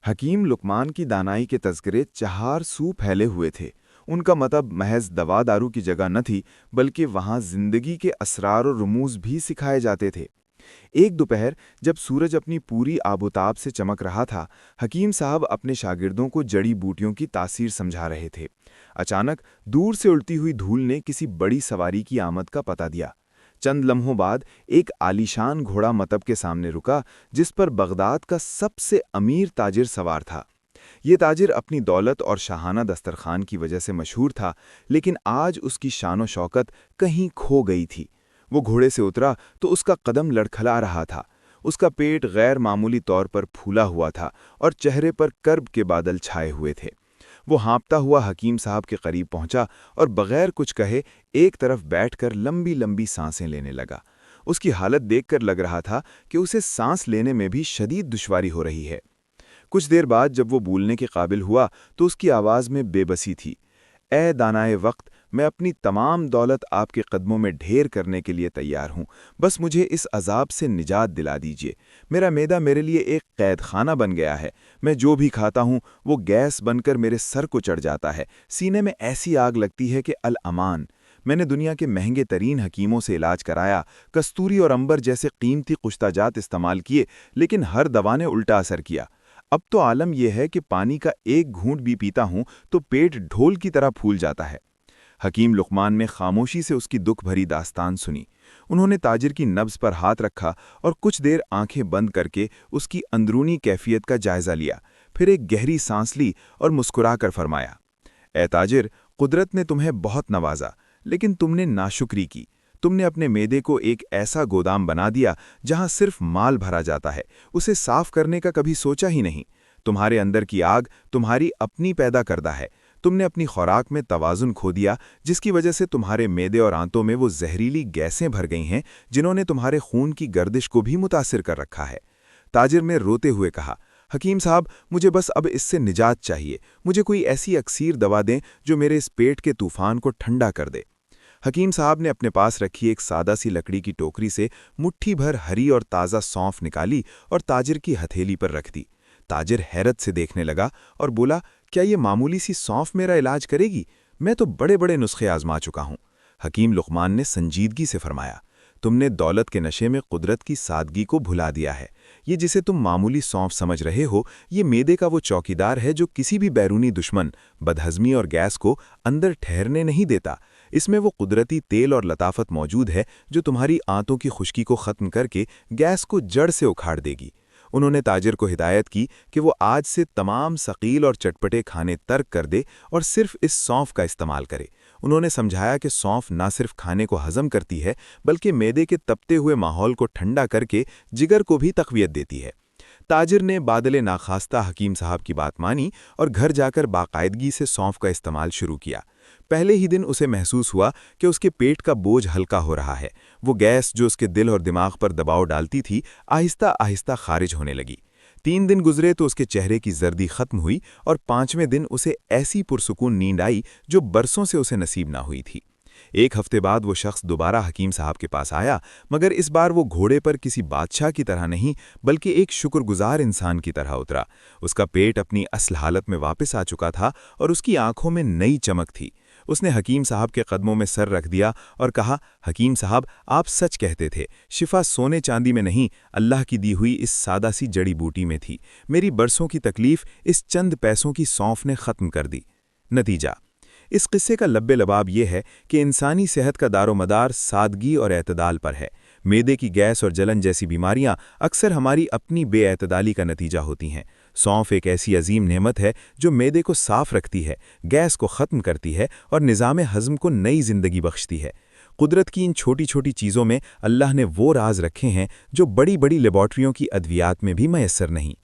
حکیم لقمان کی دانائی کے تذکرے چہار سو پھیلے ہوئے تھے۔ ان کا مطلب محض دوا دارو کی جگہ نہ تھی، بلکہ وہاں زندگی کے اسرار و رموز بھی سکھائے جاتے تھے۔ ایک دوپہر جب سورج اپنی پوری آبوتاب سے چمک رہا تھا، حکیم صاحب اپنے شاگردوں کو جڑی بوٹیوں کی تاثیر سمجھا رہے تھے۔ اچانک دور سے اڑتی ہوئی دھول نے کسی بڑی سواری کی آمد کا پتہ دیا۔ چند لمحوں بعد ایک عالیشان گھوڑا مطب کے سامنے رکا، جس پر بغداد کا سب سے امیر تاجر سوار تھا۔ یہ تاجر اپنی دولت اور شاہانہ دسترخوان کی وجہ سے مشہور تھا، لیکن آج اس کی شان و شوکت کہیں کھو گئی تھی۔ وہ گھوڑے سے اترا تو اس کا قدم لڑکھلا رہا تھا۔ اس کا پیٹ غیر معمولی طور پر پھولا ہوا تھا اور چہرے پر کرب کے بادل چھائے ہوئے تھے۔ وہ ہانپتا ہوا حکیم صاحب کے قریب پہنچا اور بغیر کچھ کہے ایک طرف بیٹھ کر لمبی لمبی سانسیں لینے لگا۔ اس کی حالت دیکھ کر لگ رہا تھا کہ اسے سانس لینے میں بھی شدید دشواری ہو رہی ہے۔ کچھ دیر بعد جب وہ بولنے کے قابل ہوا تو اس کی آواز میں بے بسی تھی۔ اے دانائے وقت، میں اپنی تمام دولت آپ کے قدموں میں ڈھیر کرنے کے لیے تیار ہوں، بس مجھے اس عذاب سے نجات دلا دیجیے۔ میرا معدہ میرے لیے ایک قید خانہ بن گیا ہے۔ میں جو بھی کھاتا ہوں وہ گیس بن کر میرے سر کو چڑھ جاتا ہے، سینے میں ایسی آگ لگتی ہے کہ الامان۔ میں نے دنیا کے مہنگے ترین حکیموں سے علاج کرایا، کستوری اور عنبر جیسے قیمتی کشتہ جات استعمال کیے، لیکن ہر دوا نے الٹا اثر کیا۔ اب تو عالم یہ ہے کہ پانی کا ایک گھونٹ بھی پیتا ہوں تو پیٹ ڈھول کی طرح پھول جاتا ہے۔ حکیم لقمان نے خاموشی سے اس کی دکھ بھری داستان سنی۔ انہوں نے تاجر کی نبض پر ہاتھ رکھا اور کچھ دیر آنکھیں بند کر کے اس کی اندرونی کیفیت کا جائزہ لیا، پھر ایک گہری سانس لی اور مسکرا کر فرمایا، اے تاجر، قدرت نے تمہیں بہت نوازا، لیکن تم نے ناشکری کی۔ تم نے اپنے معدے کو ایک ایسا گودام بنا دیا جہاں صرف مال بھرا جاتا ہے، اسے صاف کرنے کا کبھی سوچا ہی نہیں۔ تمہارے اندر کی آگ تمہاری اپنی پیدا کردہ ہے۔ تم نے اپنی خوراک میں توازن کھو دیا، جس کی وجہ سے تمہارے معدے اور آنتوں میں وہ زہریلی گیسیں بھر گئی ہیں جنہوں نے تمہارے خون کی گردش کو بھی متاثر کر رکھا ہے۔ تاجر نے روتے ہوئے کہا، حکیم صاحب، مجھے بس اب اس سے نجات چاہیے۔ مجھے کوئی ایسی اکسیر دوا دیں جو میرے اس پیٹ کے طوفان کو ٹھنڈا کر دے۔ حکیم صاحب نے اپنے پاس رکھی ایک سادہ سی لکڑی کی ٹوکری سے مٹھی بھر ہری اور تازہ سونف نکالی اور تاجر کی ہتھیلی پر رکھ دی۔ تاجر حیرت سے دیکھنے لگا اور بولا، کیا یہ معمولی سی سونف میرا علاج کرے گی؟ میں تو بڑے بڑے نسخے آزما چکا ہوں۔ حکیم لقمان نے سنجیدگی سے فرمایا، تم نے دولت کے نشے میں قدرت کی سادگی کو بھلا دیا ہے۔ یہ جسے تم معمولی سونف سمجھ رہے ہو، یہ معدے کا وہ چوکیدار ہے جو کسی بھی بیرونی دشمن، بدہضمی اور گیس کو اندر ٹھہرنے نہیں دیتا۔ اس میں وہ قدرتی تیل اور لطافت موجود ہے جو تمہاری آنتوں کی خشکی کو ختم کر کے گیس کو جڑ سے اکھاڑ دے گی۔ انہوں نے تاجر کو ہدایت کی کہ وہ آج سے تمام ثقیل اور چٹپٹے کھانے ترک کر دے اور صرف اس سونف کا استعمال کرے۔ انہوں نے سمجھایا کہ سونف نہ صرف کھانے کو ہضم کرتی ہے، بلکہ معدے کے تپتے ہوئے ماحول کو ٹھنڈا کر کے جگر کو بھی تقویت دیتی ہے۔ تاجر نے بادل ناخواستہ حکیم صاحب کی بات مانی اور گھر جا کر باقاعدگی سے سونف کا استعمال شروع کیا۔ پہلے ہی دن اسے محسوس ہوا کہ اس کے پیٹ کا بوجھ ہلکا ہو رہا ہے۔ وہ گیس جو اس کے دل اور دماغ پر دباؤ ڈالتی تھی، آہستہ آہستہ خارج ہونے لگی۔ 3 دن گزرے تو اس کے چہرے کی زردی ختم ہوئی اور 5ویں دن اسے ایسی پرسکون نیند آئی جو برسوں سے اسے نصیب نہ ہوئی تھی۔ 1 ہفتے بعد وہ شخص دوبارہ حکیم صاحب کے پاس آیا، مگر اس بار وہ گھوڑے پر کسی بادشاہ کی طرح نہیں بلکہ ایک شکر گزار انسان کی طرح اترا۔ اس کا پیٹ اپنی اصل حالت میں واپس آ چکا تھا اور اس کی آنکھوں میں نئی چمک تھی۔ اس نے حکیم صاحب کے قدموں میں سر رکھ دیا اور کہا، حکیم صاحب، آپ سچ کہتے تھے، شفا سونے چاندی میں نہیں، اللہ کی دی ہوئی اس سادہ سی جڑی بوٹی میں تھی۔ میری برسوں کی تکلیف اس چند پیسوں کی سونف نے ختم کر دی۔ نتیجہ اس قصے کا لب لباب یہ ہے کہ انسانی صحت کا دار و مدار سادگی اور اعتدال پر ہے۔ معدے کی گیس اور جلن جیسی بیماریاں اکثر ہماری اپنی بے اعتدالی کا نتیجہ ہوتی ہیں۔ سونف ایک ایسی عظیم نعمت ہے جو معدے کو صاف رکھتی ہے، گیس کو ختم کرتی ہے اور نظام ہضم کو نئی زندگی بخشتی ہے۔ قدرت کی ان چھوٹی چھوٹی چیزوں میں اللہ نے وہ راز رکھے ہیں جو بڑی بڑی لیبارٹریوں کی ادویات میں بھی میسر نہیں۔